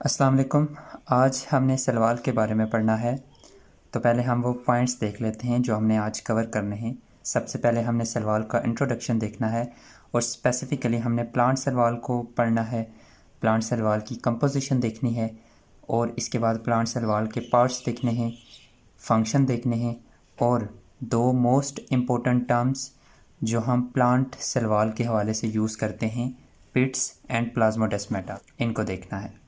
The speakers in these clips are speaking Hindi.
अस्सलाम वालेकुम। आज हमने सलवाल के बारे में पढ़ना है। तो पहले हम वो पॉइंट्स देख लेते हैं जो हमने आज कवर करने हैं। सबसे पहले हमने सलवाल का इंट्रोडक्शन देखना है और स्पेसिफ़िकली हमने प्लांट सलवाल को पढ़ना है। प्लांट सलवाल की कंपोजिशन देखनी है और इसके बाद प्लांट सलवाल के पार्ट्स देखने हैं, फंक्शन देखने हैं और दो मोस्ट इम्पोर्टेंट टर्म्स जो हम प्लांट सलवाल के हवाले से यूज़ करते हैं, पिट्स एंड प्लाज्मोडेस्माटा, इनको देखना है।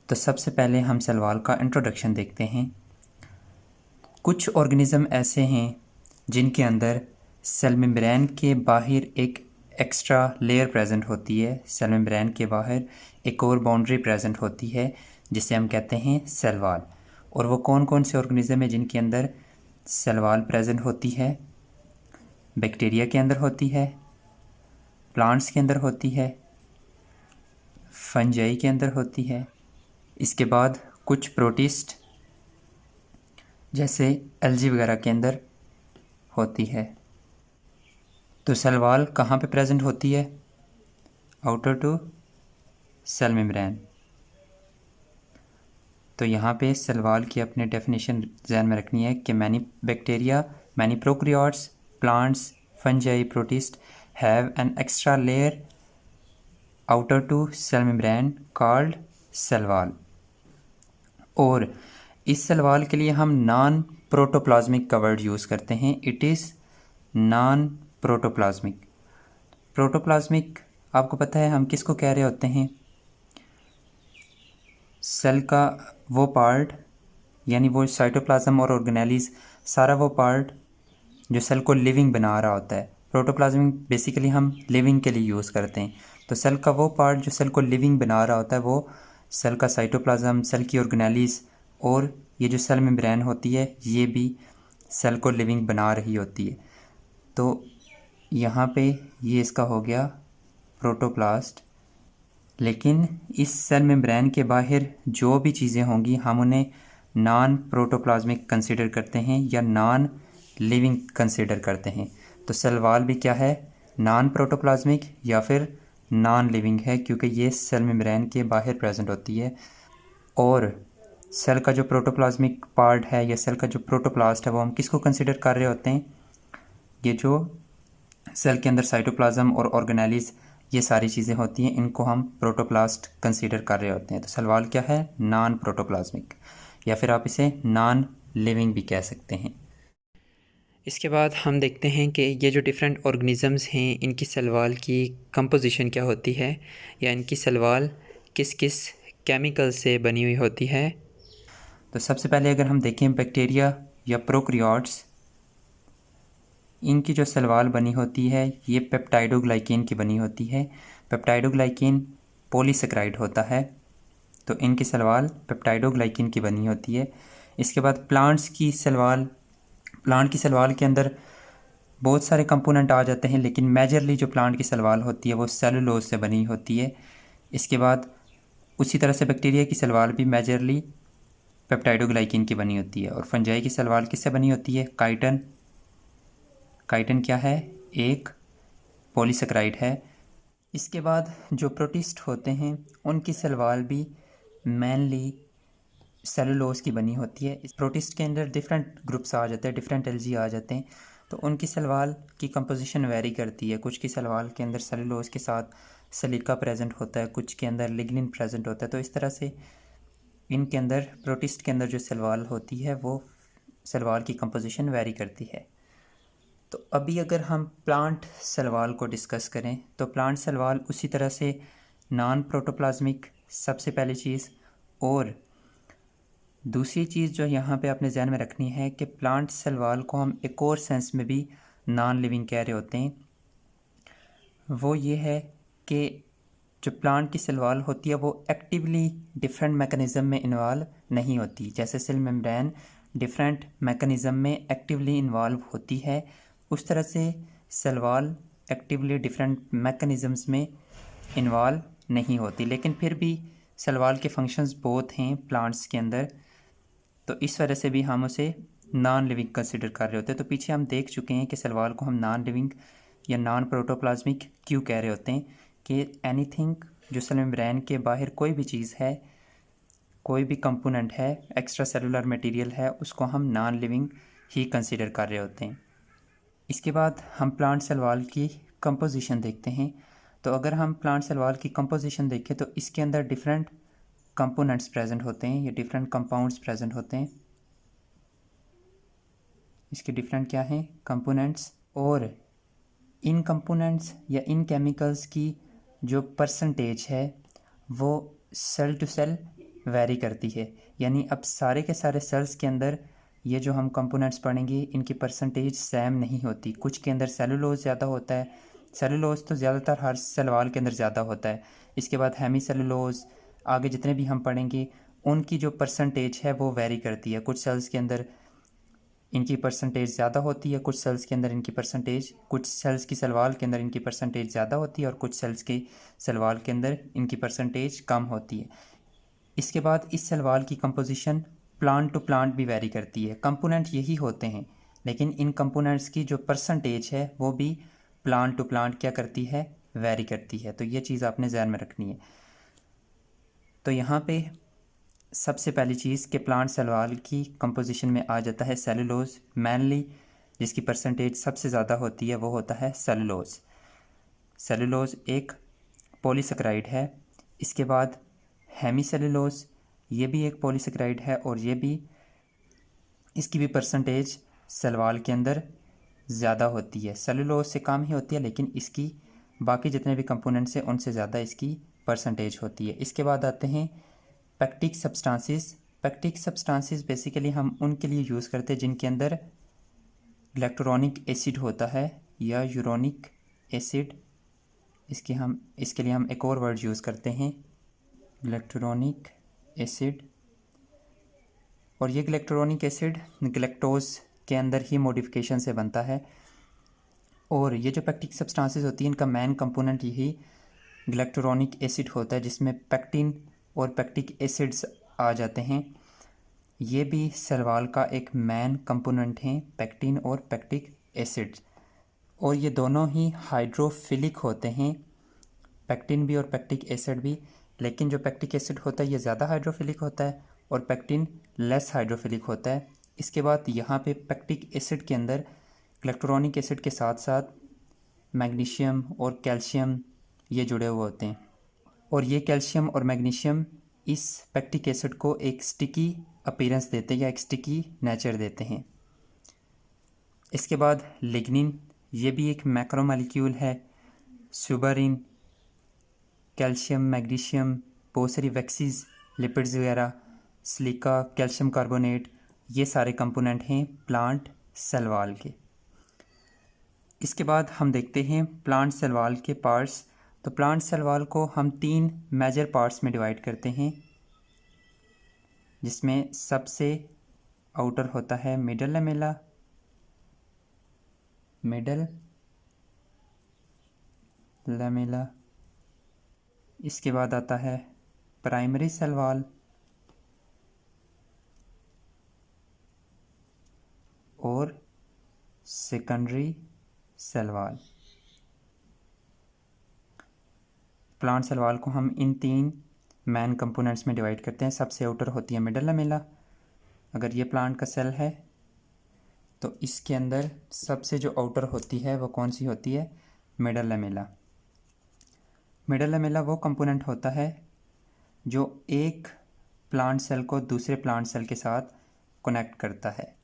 तो सबसे पहले हम सलवाल का इंट्रोडक्शन देखते हैं। कुछ ऑर्गेनिज़म ऐसे हैं जिनके अंदर सेल मेम्ब्रेन के बाहर एक एक्स्ट्रा लेयर प्रेजेंट होती है। सेल मेम्ब्रेन के बाहर एक और बाउंड्री प्रेजेंट होती है जिसे हम कहते हैं सेल वॉल। और वो कौन कौन से ऑर्गेनिज़म है जिनके अंदर सेल वॉल प्रेजेंट होती है? बैक्टीरिया के अंदर होती है, प्लांट्स के अंदर होती है, फंजाई के अंदर होती है। इसके बाद कुछ प्रोटिस्ट जैसे एल्गी वगैरह के अंदर होती है। तो सेल वॉल कहाँ पे प्रेजेंट होती है? Outer to cell membrane. तो यहाँ पे सेल वॉल की अपने डेफिनेशन ध्यान में रखनी है कि many bacteria, many prokaryotes, plants, fungi, protist have an extra layer outer to cell membrane called cell wall. और इस सेल वॉल के लिए हम नॉन प्रोटोप्लाज्मिक का वर्ड यूज़ करते हैं। It is non protoplasmic. Protoplasmic आपको पता है हम किसको कह रहे होते हैं? सेल का वो पार्ट, यानी वो साइटोप्लाज्म और ऑर्गेनेलिस, सारा वो पार्ट जो सेल को लिविंग बना रहा होता है। प्रोटोप्लाज्मिक बेसिकली हम लिविंग के लिए यूज़ करते हैं। तो सेल का वो पार्ट जो सेल को लिविंग बना रहा होता है वो सेल का साइटोप्लाज्म, सेल की ऑर्गेनेलिस और ये जो सेल मेम्ब्रेन होती है ये भी सेल को लिविंग बना रही होती है। तो यहाँ पे ये इसका हो गया प्रोटोप्लास्ट। लेकिन इस सेल मेम्ब्रेन के बाहर जो भी चीज़ें होंगी हम उन्हें नॉन प्रोटोप्लाज्मिक कंसीडर करते हैं या नॉन लिविंग कंसीडर करते हैं। तो सेल वॉल भी क्या है? नॉन प्रोटोप्लाज्मिक या फिर नॉन लिविंग है, क्योंकि ये सेल मेम्ब्रेन के बाहर प्रेजेंट होती है। और सेल का जो प्रोटोप्लाज्मिक पार्ट है या सेल का जो प्रोटोप्लास्ट है वो हम किसको कंसीडर कर रहे होते हैं? ये जो सेल के अंदर साइटोप्लाज्म और ऑर्गेनेलिस ये सारी चीज़ें होती हैं, इनको हम प्रोटोप्लास्ट कंसीडर कर रहे होते हैं। तो सेल वॉल क्या है? नॉन प्रोटोप्लाज्मिक, या फिर आप इसे नॉन लिविंग भी कह सकते हैं। इसके बाद हम देखते हैं कि ये जो डिफरेंट ऑर्गेनिज़म्स हैं इनकी सेल वॉल की कंपोजिशन क्या होती है या इनकी सेल वॉल किस किस केमिकल से बनी हुई होती है। तो सबसे पहले अगर हम देखें बैक्टीरिया या प्रोकैरियोट्स, इनकी जो सेल वॉल बनी होती है ये पेप्टाइडोग्लाइकेन की बनी होती है। पेप्टाइडोग्लाइकेन पॉलीसेकेराइड होता है, तो इनकी सेल वॉल पेप्टाइडोग्लाइकेन की बनी होती है। इसके बाद प्लांट्स की सेल वॉल, प्लांट की सेल वॉल के अंदर बहुत सारे कंपोनेंट आ जाते हैं, लेकिन मेजरली जो प्लांट की सेल वॉल होती है वो सेलुलोज से बनी होती है। इसके बाद उसी तरह से बैक्टीरिया की सेल वॉल भी मेजरली पेप्टाइडोग्लाइकेन की बनी होती है। और फंजाई की सेल वॉल किससे बनी होती है? काइटन। काइटन क्या है? एक पॉलीसेकेराइड है। इसके बाद जो प्रोटिस्ट होते हैं उनकी सेल वॉल भी मेनली सेलुलोज की बनी होती है। इस प्रोटिस्ट के अंदर डिफरेंट ग्रुप्स आ जाते हैं, डिफरेंट एल्गी आ जाते हैं, तो उनकी सेल वॉल की कंपोजिशन वेरी करती है। कुछ की सेल वॉल के अंदर सेलुलोज के साथ सिलिका प्रेजेंट होता है, कुछ के अंदर लिग्निन प्रेजेंट होता है। तो इस तरह से इनके अंदर, प्रोटिस्ट के अंदर जो सेल वॉल होती है वो सेल वॉल की कंपोजिशन वेरी करती है। तो अभी अगर हम प्लांट सेल वॉल को डिस्कस करें तो प्लांट सेल वॉल उसी तरह से नॉन प्रोटोप्लाज्मिक सबसे पहली चीज़, और दूसरी चीज़ जो यहाँ पे आपने ध्यान में रखनी है कि प्लांट सेल वॉल को हम एक और सेंस में भी नॉन लिविंग कह रहे होते हैं। वो ये है कि जो प्लांट की सेल वॉल होती है वो एक्टिवली डिफरेंट मैकेनिज़्म में इन्वॉल्व नहीं होती। जैसे सेल मेम्ब्रेन डिफरेंट मैकेनिज़्म में एक्टिवली इन्वॉल्व होती है, उस तरह से cell wall actively different mechanisms में इन्वॉल्व नहीं होती। लेकिन फिर भी सेल वॉल के फंक्शंस बहुत हैं प्लांट्स के अंदर, तो इस वजह से भी हम उसे नॉन लिविंग कंसिडर कर रहे होते हैं। तो पीछे हम देख चुके हैं कि सेल वॉल को हम नॉन लिविंग या नॉन प्रोटोप्लाज्मिक क्यों कह रहे होते हैं, कि एनीथिंग जो सेल मेम्ब्रेन के बाहर कोई भी चीज़ है कोई भी कंपोनेंट है, एक्स्ट्रा सेलुलर मटेरियल है, उसको हम नॉन लिविंग ही कंसीडर कर रहे होते हैं। इसके बाद हम प्लांट सेल वॉल की कंपोजिशन देखते हैं। तो अगर हम प्लांट सेल वॉल की कंपोजिशन देखें तो इसके अंदर डिफरेंट कंपोनेंट्स प्रेजेंट होते हैं, या डिफरेंट कंपाउंड्स प्रेजेंट होते हैं। इसके डिफरेंट क्या हैं कंपोनेंट्स, और इन कंपोनेंट्स या इन केमिकल्स की जो परसेंटेज है वो सेल टू सेल वेरी करती है। यानी अब सारे के सारे सेल्स के अंदर ये जो हम कंपोनेंट्स पढ़ेंगे इनकी परसेंटेज सेम नहीं होती। कुछ के अंदर सेलुलोज ज़्यादा होता है, सेलुलोज तो ज़्यादातर हर सेल वॉल के अंदर ज़्यादा होता है। इसके बाद हेमी सेलुलोज, आगे जितने भी हम पढ़ेंगे उनकी जो परसेंटेज है वो वेरी करती है। कुछ सेल्स के अंदर इनकी परसेंटेज ज़्यादा होती है, कुछ सेल्स के अंदर इनकी परसेंटेज, कुछ सेल्स की सेल वॉल के अंदर इनकी परसेंटेज ज़्यादा होती है और कुछ सेल्स की सेल वॉल के अंदर इनकी परसेंटेज कम होती है। इसके बाद इस सेल वॉल की कंपोजिशन प्लांट टू प्लांट भी वेरी करती है। कंपोनेंट यही होते हैं, लेकिन इन कंपोनेंट्स की जो परसेंटेज है वो भी प्लांट टू प्लांट क्या करती है, वेरी करती है। तो ये चीज़ आपने ध्यान में रखनी है। तो यहाँ पे सबसे पहली चीज़ कि प्लांट सेल वॉल की कंपोजिशन में आ जाता है सेलुलोज मेनली, जिसकी परसेंटेज सबसे ज़्यादा होती है वो होता है सेलुलोज। सेलुलोज एक पॉलीसेकेराइड है। इसके बाद हेमी सेलुलोज, ये भी एक पॉलीसेकेराइड है और ये भी, इसकी भी परसेंटेज सेल वॉल के अंदर ज़्यादा होती है। सेलुलोज से कम ही होती है, लेकिन इसकी बाकी जितने भी कंपोनेंट्स हैं उनसे ज़्यादा इसकी परसेंटेज होती है। इसके बाद आते हैं pectic substances. Pectic substances basically हम उनके लिए यूज़ करते हैं जिनके अंदर इलेक्ट्रॉनिक एसिड होता है या यूरोनिक एसिड। इसके लिए हम एक और वर्ड यूज़ करते हैं, इलेक्ट्रॉनिक एसिड। और ये इलेक्ट्रॉनिक एसिड ग्लैक्टोज के अंदर ही मॉडिफिकेशन से बनता है। और ये जो पैक्टिक सब्सटेंसेस होती हैं इनका मेन कंपोनेंट यही ग्लैक्टोरॉनिक एसिड होता है, जिसमें पैक्टिन और पैक्टिक एसिड्स आ जाते हैं। ये भी सेल वॉल का एक मेन कंपोनेंट हैं, पैक्टिन और पैक्टिक एसिड्स। और ये दोनों ही हाइड्रोफिलिक होते हैं, पैक्टिन भी और पैक्टिक एसिड भी। लेकिन जो पैक्टिक एसिड होता है ये ज़्यादा हाइड्रोफिलिक होता है और पैक्टिन लेस हाइड्रोफिलिक होता है। इसके बाद यहाँ पे पैक्टिक एसिड के अंदर इलेक्ट्रॉनिक एसिड के साथ साथ मैग्नीशियम और कैल्शियम ये जुड़े हुए होते हैं। और ये कैल्शियम और मैग्नीशियम इस पैक्टिक एसिड को एक स्टिकी अपीयरेंस देते हैं या एक स्टिकी नेचर देते हैं। इसके बाद लिग्निन, ये भी एक मैक्रोमोलिक्यूल है। सुबरिन, कैल्शियम, मैग्नीशियम, बहुत सारी वैक्सीज, लिपिड्स वगैरह, सिलिका, कैल्शियम कार्बोनेट, ये सारे कंपोनेंट हैं प्लांट सेल वॉल के। इसके बाद हम देखते हैं प्लांट सेल वॉल के पार्ट्स। तो प्लांट सेल वॉल को हम 3 मेजर पार्ट्स में डिवाइड करते हैं, जिसमें सबसे आउटर होता है मिडल लैमेला, इसके बाद आता है प्राइमरी सेल वॉल और secondary cell wall. Plant cell wall को हम इन 3 मेन कंपोनेंट्स में डिवाइड करते हैं। सबसे आउटर होती है मिडल लैमेला। अगर ये प्लांट का सेल है तो इसके अंदर सबसे जो आउटर होती है वो कौन सी होती है, मिडल लैमेला। मिडल लैमेला वो कंपोनेंट होता है जो एक प्लांट सेल को दूसरे प्लांट सेल के साथ कनेक्ट करता है।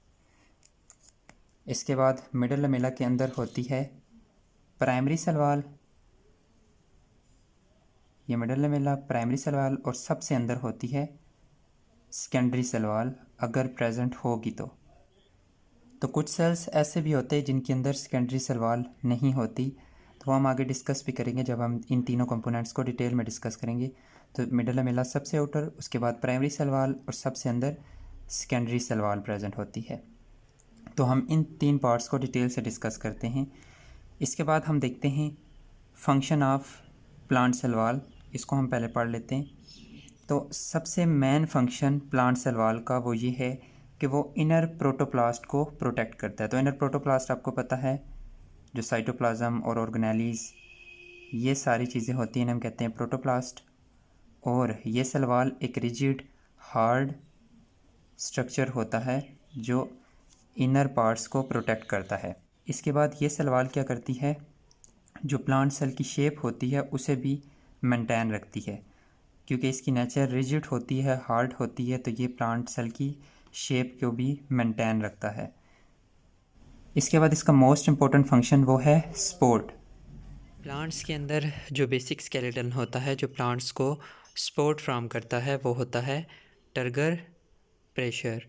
इसके बाद मिडल लैमेला के अंदर होती है प्राइमरी सेल वॉल, ये middle lamella primary cell wall, और सबसे अंदर होती है सेकेंडरी सेल वॉल अगर प्रेजेंट होगी तो कुछ सेल्स ऐसे भी होते हैं जिनके अंदर सेकेंडरी सेल वॉल नहीं होती, तो हम आगे डिस्कस भी करेंगे जब हम इन तीनों कंपोनेंट्स को डिटेल में डिस्कस करेंगे। तो मिडल लैमेला सबसे आउटर, उसके बाद प्राइमरी सेल वॉल और सबसे अंदर सेकेंडरी सेल वॉल प्रेजेंट होती है। तो हम इन 3 पार्ट्स को डिटेल से डिस्कस करते हैं। इसके बाद हम देखते हैं function of plant cell wall, इसको हम पहले पढ़ लेते हैं। तो सबसे main function plant cell wall का वो ये है कि वो इनर प्रोटोप्लास्ट को प्रोटेक्ट करता है। तो इनर प्रोटोप्लास्ट आपको पता है, जो साइटोप्लाज्म और ऑर्गेनेलीज ये सारी चीज़ें होती हैं, हम कहते हैं प्रोटोप्लास्ट। और ये सेल वॉल एक रिजिड हार्ड स्ट्रक्चर होता है जो इनर पार्ट्स को प्रोटेक्ट करता है। इसके बाद ये सेल वॉल क्या करती है, जो प्लांट सेल की शेप होती है उसे भी मेंटेन रखती है, क्योंकि इसकी नेचर रिजिड होती है, हार्ड होती है, तो ये प्लांट सेल की शेप को भी मेंटेन रखता है। इसके बाद इसका मोस्ट इम्पोर्टेंट फंक्शन वो है सपोर्ट। प्लांट्स के अंदर जो बेसिक स्केलेटन होता है जो प्लांट्स को सपोर्ट फ्राहम करता है वो होता है टर्गर प्रेशर।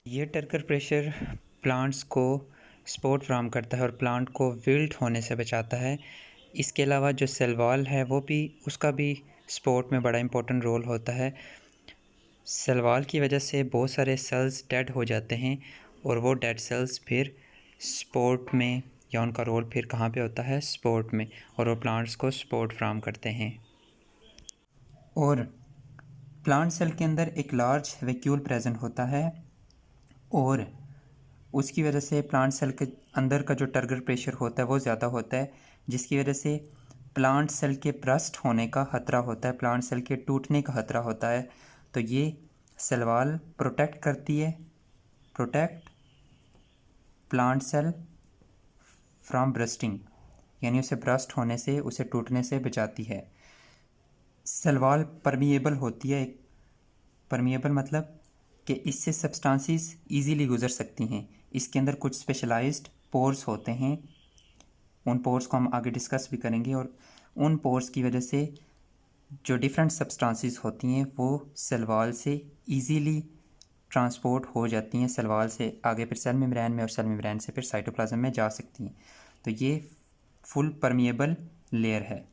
ये टर्गर प्रेशर प्लांट्स को सपोर्ट फ्राहम करता है और प्लांट को विल्ट होने से बचाता है। इसके अलावा जो सेल वॉल है वो भी, उसका भी सपोर्ट में बड़ा इंपॉर्टेंट रोल होता है। सेल वॉल की वजह से बहुत सारे सेल्स डेड हो जाते हैं और वो डेड सेल्स फिर सपोर्ट में, या उनका रोल फिर कहाँ पे होता है, सपोर्ट में, और वो प्लांट्स को सपोर्ट फ्राहम करते हैं। और प्लांट सेल के अंदर एक लार्ज वैक्यूल प्रेजेंट होता है और उसकी वजह से प्लांट सेल के अंदर का जो टर्गर प्रेशर होता है वो ज़्यादा होता है, जिसकी वजह से प्लांट सेल के ब्रस्ट होने का खतरा होता है, प्लांट सेल के टूटने का खतरा होता है। तो ये सेल वॉल प्रोटेक्ट करती है, protect plant cell from bursting, यानी उसे ब्रस्ट होने से, उसे टूटने से बचाती है। सेल वॉल परमिएबल होती है। परमिएबल मतलब कि इससे सब्सटेंसेस इजीली गुजर सकती हैं। इसके अंदर कुछ स्पेशलाइज्ड पोर्स होते हैं, उन पोर्स को हम आगे डिस्कस भी करेंगे, और उन पोर्स की वजह से जो डिफरेंट सब्सटेंसेस होती हैं वो सेल वॉल से इजीली ट्रांसपोर्ट हो जाती हैं, सेल वॉल से आगे फिर सेल मेम्ब्रेन में, और सेल मेम्ब्रेन से फिर साइटोप्लाज्म में जा सकती हैं। तो ये फुल परमिएबल लेयर है।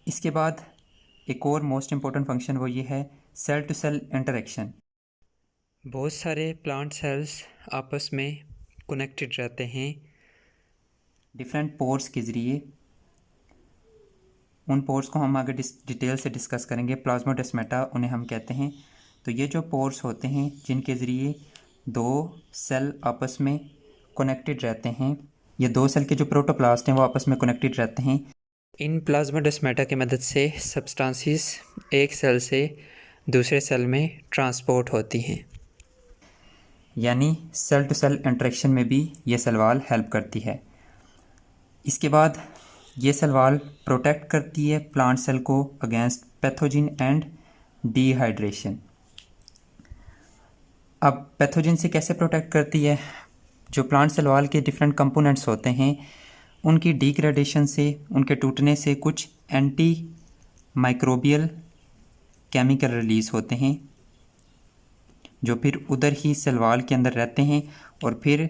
इसके बाद एक और मोस्ट इम्पोर्टेंट फंक्शन वो ये है सेल टू सेल इंटरेक्शन। बहुत सारे प्लांट सेल्स आपस में कनेक्टेड रहते हैं डिफरेंट पोर्स के ज़रिए। उन पोर्स को हम आगे डिटेल से डिस्कस करेंगे। प्लाज्मोडेस्माटा उन्हें हम कहते हैं। तो ये जो पोर्स होते हैं जिनके ज़रिए दो सेल आपस में कनेक्टेड रहते हैं, ये दो सेल के जो प्रोटोप्लास्ट हैं वो आपस में कनेक्टेड रहते हैं। इन प्लाज्मोडेस्माटा की मदद से सब्सटेंसेस एक सेल से दूसरे सेल में ट्रांसपोर्ट होती हैं, यानी सेल टू सेल इंटरेक्शन में भी ये सेल वॉल हेल्प करती है। इसके बाद ये सेल वॉल प्रोटेक्ट करती है प्लांट सेल को अगेंस्ट पैथोजिन एंड डिहाइड्रेशन। अब पैथोजिन से कैसे प्रोटेक्ट करती है? जो प्लांट सेल वॉल के डिफरेंट कंपोनेंट्स होते हैं उनकी डिग्रेडेशन से, उनके टूटने से कुछ एंटी माइक्रोबियल केमिकल रिलीज़ होते हैं जो फिर उधर ही सेल वॉल के अंदर रहते हैं और फिर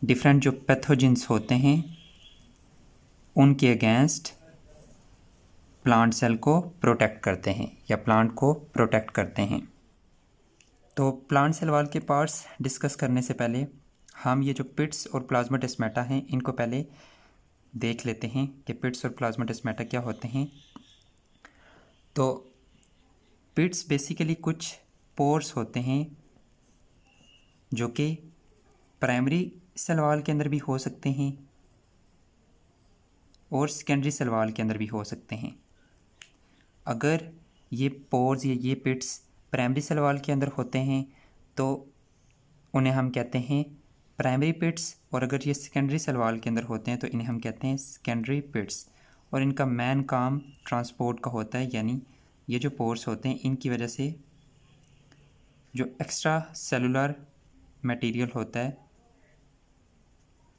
डिफरेंट जो पैथोजिन्स होते हैं उनके अगेंस्ट प्लांट सेल को प्रोटेक्ट करते हैं या प्लांट को प्रोटेक्ट करते हैं। तो प्लांट सेल वॉल के पार्ट्स डिस्कस करने से पहले हम ये जो पिट्स और प्लाज्मोडेस्माटा हैं इनको पहले देख लेते हैं कि पिट्स और प्लाज्मोडेस्माटा क्या होते हैं। तो पिट्स बेसिकली कुछ पोर्स होते हैं जो कि प्राइमरी सेल वॉल के अंदर भी हो सकते हैं और सेकेंडरी सेल वॉल के अंदर भी हो सकते हैं। अगर ये पोर्स या ये पिट्स प्राइमरी सेल वॉल के अंदर होते हैं तो उन्हें हम कहते हैं प्राइमरी पिट्स, और अगर ये सेकेंडरी सेल वॉल के अंदर होते हैं तो इन्हें हम कहते हैं सेकेंडरी पिट्स। और इनका मेन काम ट्रांसपोर्ट का होता है, यानी ये जो पोर्स होते हैं इनकी वजह से जो एक्स्ट्रा सेलुलर मटेरियल होता है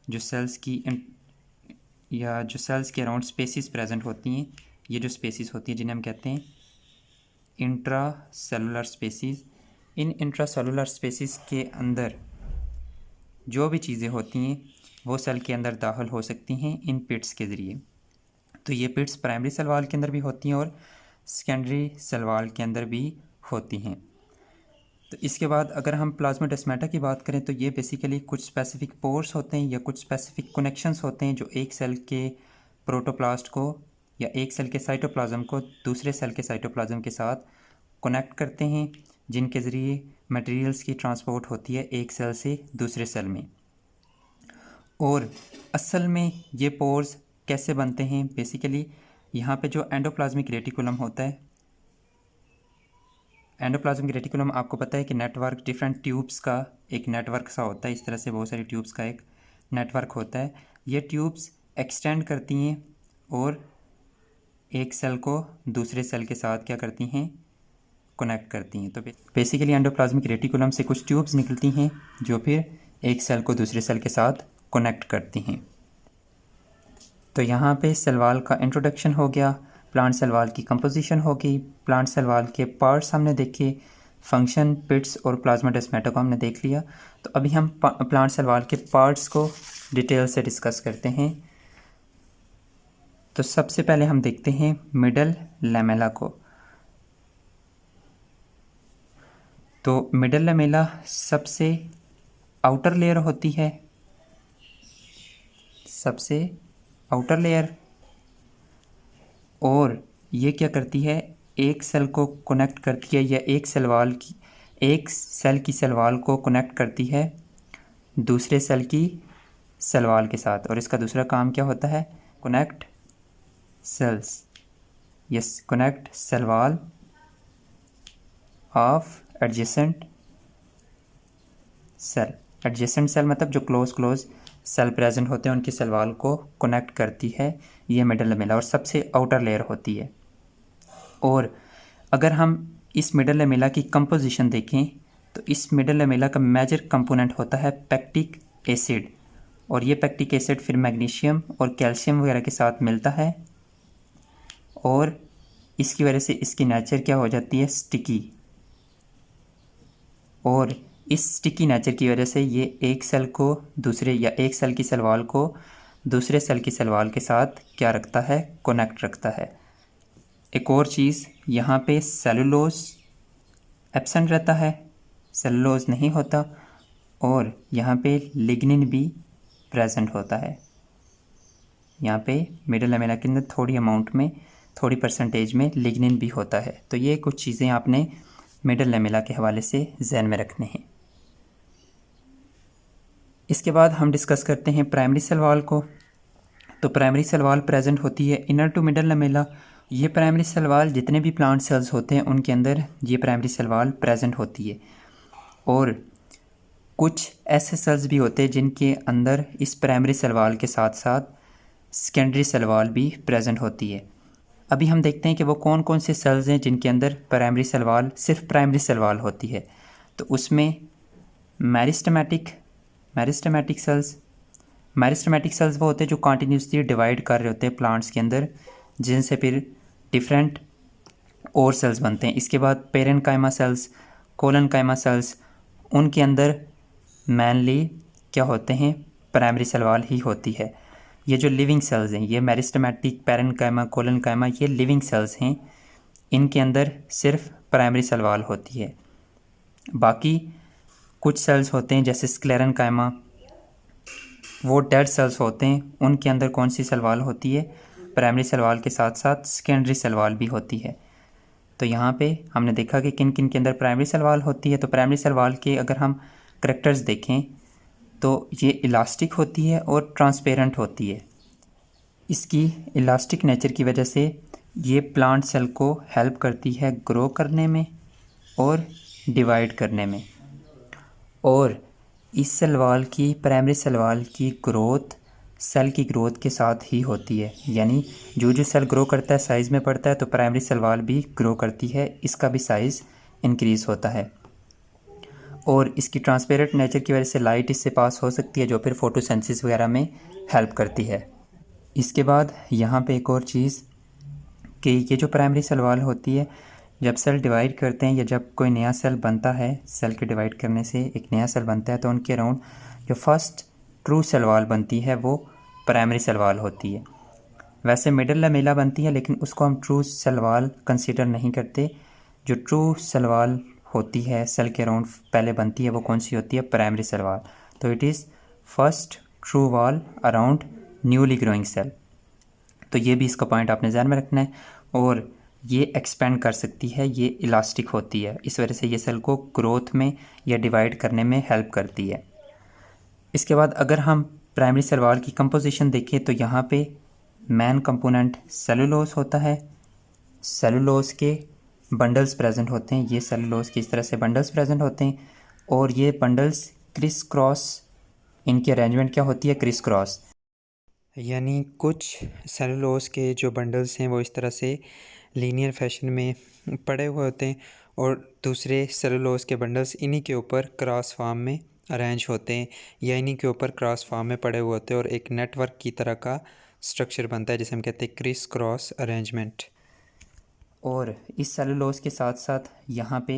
जो सेल्स की या जो सेल्स के अराउंड स्पेसिस प्रेजेंट होती हैं, ये जो स्पेसिस होती हैं जिन्हें हम कहते हैं इंट्रा सेलुलर स्पेसिस। इन इंट्रा सेलुलर स्पेसिस के अंदर जो भी चीज़ें होती हैं वो सेल के अंदर दाखिल हो सकती हैं इन पिट्स के ज़रिए। तो ये पिट्स प्राइमरी सेल वॉल के अंदर भी होती हैं और सेकेंडरी सेल वॉल के अंदर भी होती हैं। तो इसके बाद अगर हम प्लाज्मोडेस्माटा की बात करें तो ये बेसिकली कुछ स्पेसिफिक पोर्स होते हैं या कुछ स्पेसिफिक कनेक्शंस होते हैं जो एक सेल के प्रोटोप्लास्ट को या एक सेल के साइटोप्लाज्म को दूसरे सेल के साइटोप्लाज्म के साथ कनेक्ट करते हैं, जिनके ज़रिए मटेरियल्स की ट्रांसपोर्ट होती है एक सेल से दूसरे सेल में। और असल में ये पोर्स कैसे बनते हैं? बेसिकली यहाँ पे जो एंडोप्लाज्मिक रेटिकुलम होता है एंडोप्लाज्मिक रेटिकुलम आपको पता है कि नेटवर्क डिफरेंट ट्यूब्स का एक नेटवर्क सा होता है। इस तरह से बहुत सारी ट्यूब्स का एक नेटवर्क होता है। ये ट्यूब्स एक्सटेंड करती हैं और एक सेल को दूसरे सेल के साथ क्या करती हैं, कनेक्ट करती हैं। तो बेसिकली एंडोप्लाज्मिक रेटिकुलम से कुछ ट्यूब्स निकलती हैं जो फिर एक सेल को दूसरे सेल के साथ कनेक्ट करती हैं। तो यहाँ पे सेल वॉल का इंट्रोडक्शन हो गया, प्लांट सेल वॉल की कंपोजिशन हो गई, प्लांट सेल वॉल के पार्ट्स हमने देखे, फंक्शन, पिट्स और प्लाज्माडेस्माटा को हमने देख लिया। तो अभी हम प्लांट सेल वॉल के पार्ट्स को डिटेल से डिस्कस करते हैं। तो सबसे पहले हम देखते हैं मिडल लैमेला को। तो मिडल लैमेला सबसे आउटर लेयर होती है, सबसे आउटर लेयर, और ये क्या करती है, एक सेल को कनेक्ट करती है या एक सेल की सेल वॉल को कनेक्ट करती है दूसरे सेल की सेल वॉल के साथ। और इसका दूसरा काम क्या होता है, connect cells, yes, connect cell wall of adjacent cell. Adjacent cell मतलब जो क्लोज सेल प्रेजेंट होते हैं उनकी सेल वॉल को कनेक्ट करती है ये मिडल लैमेला, और सबसे आउटर लेयर होती है। और अगर हम इस मिडल लैमेला की कंपोजिशन देखें तो इस मिडल लैमेला का मेजर कंपोनेंट होता है पैक्टिक एसिड, और ये पैक्टिक एसिड फिर मैग्नीशियम और कैल्शियम वगैरह के साथ मिलता है, और इसकी वजह से इसकी नेचर क्या हो जाती है, स्टिकी। और इस स्टिकी नेचर की वजह से ये एक सेल को दूसरे या एक सेल की सेल वॉल को दूसरे सेल की सेल वॉल के साथ क्या रखता है, कनेक्ट रखता है। एक और चीज़, यहाँ पे सेलुलोज एब्सेंट रहता है, सेलुलोज नहीं होता, और यहाँ पे लिग्निन भी प्रेजेंट होता है। यहाँ पे मिडल लैमेला के अंदर थोड़ी अमाउंट में, थोड़ी परसेंटेज में लिग्निन भी होता है। तो ये कुछ चीज़ें आपने मिडल लैमेला के हवाले से जहन में रखने हैं। इसके बाद हम डिस्कस करते हैं प्राइमरी सेल वॉल को। तो प्राइमरी सेल वॉल प्रेजेंट होती है इनर टू मिडल लैमेला। ये प्राइमरी सेल वॉल जितने भी प्लांट सेल्स होते हैं उनके अंदर ये प्राइमरी सेल वॉल प्रेजेंट होती है, और कुछ ऐसे सेल्स भी होते हैं जिनके अंदर इस प्राइमरी सेल वॉल के साथ साथ सेकेंडरी सेल वॉल भी प्रेजेंट होती है। अभी हम देखते हैं कि वो कौन कौन से सेल्स हैं जिनके अंदर प्राइमरी सेल वॉल, सिर्फ प्राइमरी सेल वॉल होती है। तो उसमें मेरिस्टेमेटिक सेल्स वो होते हैं जो कॉन्टीन्यूसली डिवाइड कर रहे होते हैं प्लांट्स के अंदर, जिनसे फिर डिफरेंट और सेल्स बनते हैं। इसके बाद पेरेन्काइमा सेल्स, कोलनकाइमा सेल्स, उनके अंदर मेनली क्या होते हैं, प्राइमरी सेल वॉल ही होती है। ये जो लिविंग सेल्स हैं, ये मेरिस्टेमेटिक, पेरेन्काइमा, कोलनकाइमा, ये लिविंग सेल्स हैं, इनके अंदर सिर्फ प्राइमरी सेल वॉल होती है। बाकी कुछ सेल्स होते हैं जैसे स्क्लेरेन्काइमा, वो डेड सेल्स होते हैं, उनके अंदर कौन सी सेल वॉल होती है, प्राइमरी सेल वॉल के साथ साथ सेकेंडरी सेल वॉल भी होती है। तो यहाँ पे हमने देखा कि किन किन के अंदर प्राइमरी सेल वॉल होती है। तो प्राइमरी सेल वॉल के अगर हम करैक्टर्स देखें तो ये इलास्टिक होती है और ट्रांसपेरेंट होती है। इसकी इलास्टिक नेचर की वजह से ये प्लांट सेल को हेल्प करती है ग्रो करने में और डिवाइड करने में। और इस सेल वॉल की, प्राइमरी सेल वॉल की ग्रोथ सेल की ग्रोथ के साथ ही होती है, यानी जो सेल ग्रो करता है, साइज़ में बढ़ता है, तो प्राइमरी सेल वॉल भी ग्रो करती है, इसका भी साइज़ इंक्रीज़ होता है। और इसकी ट्रांसपेरेंट नेचर की वजह से लाइट इससे पास हो सकती है, जो फिर फोटोसिंथेसिस वगैरह में हेल्प करती है। इसके बाद यहाँ पे एक और चीज़ कि ये जो प्राइमरी सेल वॉल होती है, जब सेल डिवाइड करते हैं या जब कोई नया सेल बनता है, सेल के डिवाइड करने से एक नया सेल बनता है, तो उनके अराउंड जो फर्स्ट ट्रू सेल वॉल बनती है वो प्राइमरी सेल वॉल होती है। वैसे मिडल लैमेला बनती है, लेकिन उसको हम ट्रू सेल वॉल कंसीडर नहीं करते। जो ट्रू सेल वॉल होती है सेल के अराउंड पहले बनती है, वो कौन सी होती है, प्राइमरी सेल वॉल। तो it is first true wall around newly growing cell. तो ये भी इसका पॉइंट आपने ध्यान में रखना है। और ये एक्सपेंड कर सकती है, ये इलास्टिक होती है, इस वजह से ये सेल को ग्रोथ में या डिवाइड करने में हेल्प करती है। इसके बाद अगर हम प्राइमरी सेल वॉल की कंपोजिशन देखें तो यहाँ पे मेन कंपोनेंट सेलुलोज होता है। सेलुलोज के बंडल्स प्रेजेंट होते हैं। ये सेलुलोज की इस तरह से बंडल्स प्रेजेंट होते हैं और ये बंडल्स क्रिस क्रॉस, इनकी अरेंजमेंट क्या होती है, क्रिस क्रॉस। यानी कुछ सेलुलोज के जो बंडल्स हैं वो इस तरह से लीनियर फैशन में पड़े हुए होते हैं और दूसरे सेलुलोज के बंडल्स इन्हीं के ऊपर क्रॉस फॉर्म में अरेंज होते हैं या इन्हीं के ऊपर क्रॉस फॉर्म में पड़े हुए होते हैं और एक नेटवर्क की तरह का स्ट्रक्चर बनता है जिसे हम कहते हैं क्रिस क्रॉस अरेंजमेंट। और इस सेलुलोज के साथ साथ यहाँ पे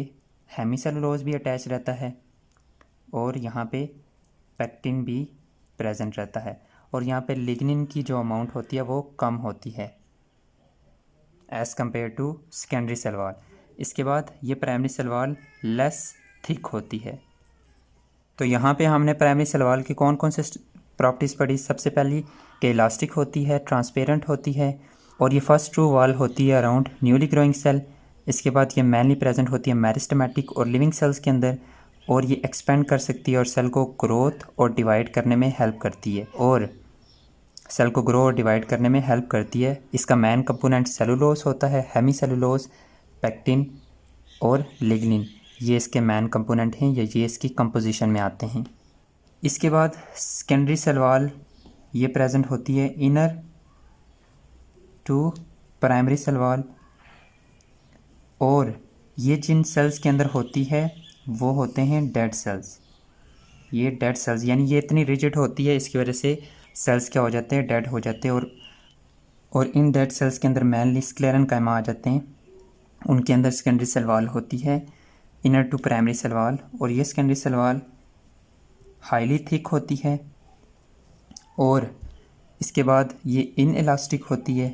हेमी सेलुलोज भी अटैच रहता है और यहाँ पे पेक्टिन भी प्रेजेंट रहता है और यहाँ पे लिग्निन की जो अमाउंट होती है वो कम होती है as compare to secondary cell wall. इसके बाद ये primary cell wall less thick होती है। तो यहाँ पे हमने प्राइमरी सेल वॉल की कौन कौन से प्रॉपर्टीज़ पढ़ी। सबसे पहली कि इलास्टिक होती है, ट्रांसपेरेंट होती है और ये फर्स्ट ट्रू वॉल होती है अराउंड न्यूली ग्रोइंग सेल। इसके बाद ये मेनली प्रेजेंट होती है मेरिस्टेमेटिक और लिविंग सेल्स के अंदर और ये एक्सपेंड कर सकती है और सेल को ग्रोथ और डिवाइड करने में हेल्प करती है इसका मेन कंपोनेंट सेलुलोज होता है, हेमी सेलुलोज, पेक्टिन और लिग्निन, ये इसके मेन कंपोनेंट हैं या ये इसकी कंपोजिशन में आते हैं। इसके बाद सेकेंडरी सेल वॉल ये प्रेजेंट होती है inner to primary cell wall और ये जिन सेल्स के अंदर होती है वो होते हैं डेड सेल्स। ये डेड सेल्स यानी ये इतनी रिजिड होती है, इसकी वजह से सेल्स क्या हो जाते हैं, डेड हो जाते हैं और इन डेड सेल्स के अंदर मेनली स्क्लेरेन्काइमा आ जाते हैं। उनके अंदर सेकेंडरी सेल वॉल होती है inner to primary cell wall और ये secondary cell wall highly thick होती है और इसके बाद ये इन इलास्टिक होती है।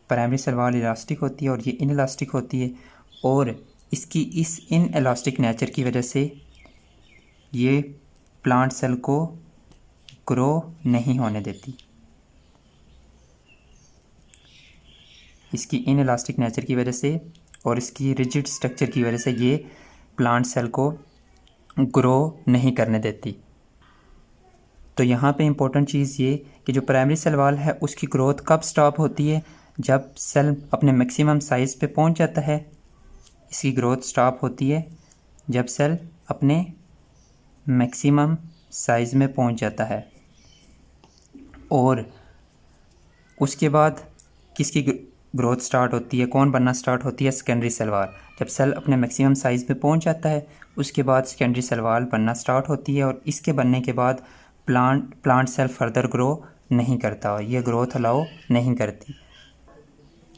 प्राइमरी सेल वॉल इलास्टिक होती है और ये इन इलास्टिक होती है और इसकी इस इन इलास्टिक नेचर की वजह से ये प्लांट सेल को ग्रो नहीं होने देती। इसकी इन इलास्टिक नेचर की वजह से और इसकी रिजिड स्ट्रक्चर की वजह से ये प्लांट सेल को ग्रो नहीं करने देती। तो यहाँ पे इम्पोर्टेंट चीज़ ये कि जो प्राइमरी सेल वॉल है उसकी ग्रोथ कब स्टॉप होती है, जब सेल अपने मैक्सिमम साइज़ पे पहुँच जाता है। इसकी ग्रोथ स्टॉप होती है जब सेल अपने मैक्सिमम साइज़ में पहुँच जाता है और उसके बाद किसकी ग्रोथ स्टार्ट होती है, कौन बनना स्टार्ट होती है, सेकेंडरी सेल वॉल। जब सेल अपने मैक्सिमम साइज़ पे पहुँच जाता है उसके बाद सेकेंडरी सेल वॉल बनना स्टार्ट होती है और इसके बनने के बाद प्लांट सेल फर्दर ग्रो नहीं करता और ये ग्रोथ अलाउ नहीं करती।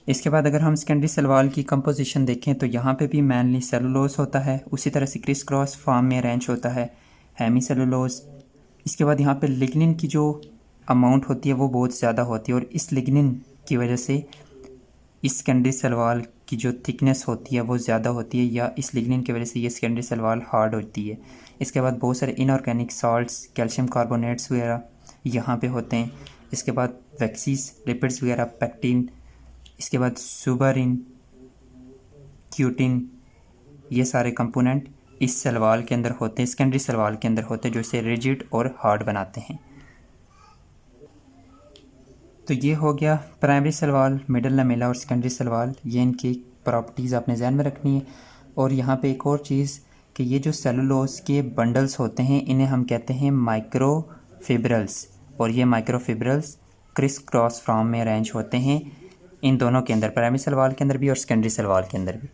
इसके बाद अगर हम सेकेंडरी सेल वॉल की कंपोजिशन देखें तो यहाँ पे भी मेनली सेलुलोज होता है, उसी तरह से क्रिस क्रॉस फॉर्म में अरेंज होता है हेमी सेलुलोज। इसके बाद यहाँ पे लिग्निन की जो अमाउंट होती है वो बहुत ज़्यादा होती है और इस लिग्निन की वजह से इस सेकेंडरी सेल वॉल की जो थिकनेस होती है वो ज़्यादा होती है या इस लिग्निन की वजह से ये सेकेंडरी सेल वॉल हार्ड होती है। इसके बाद बहुत सारे इनऑर्गेनिक सॉल्ट्स, कैल्शियम कार्बोनेट्स वगैरह यहाँ पे होते हैं। इसके बाद वैक्सीज, लिपिड्स वगैरह, पेक्टिन, इसके बाद सुबरिन, क्यूटिन, ये सारे कंपोनेंट इस सेल वॉल के अंदर होते हैं, सेकेंडरी सेल वॉल के अंदर होते हैं जो इसे रिजिड और हार्ड बनाते हैं। तो ये हो गया primary cell wall, middle lamella और सेकेंडरी सेल वॉल, ये इनकी प्रॉपर्टीज़ आपने ध्यान में रखनी है। और यहाँ पे एक और चीज़ कि ये जो सेलुलोज के बंडल्स होते हैं इन्हें हम कहते हैं माइक्रोफिब्रल्स और ये माइक्रोफिब्रल्स क्रिस क्रॉस फॉर्म में अरेंज होते हैं इन दोनों के अंदर, प्राइमरी सेल वॉल के अंदर भी और सेकेंडरी सेल वॉल के अंदर भी।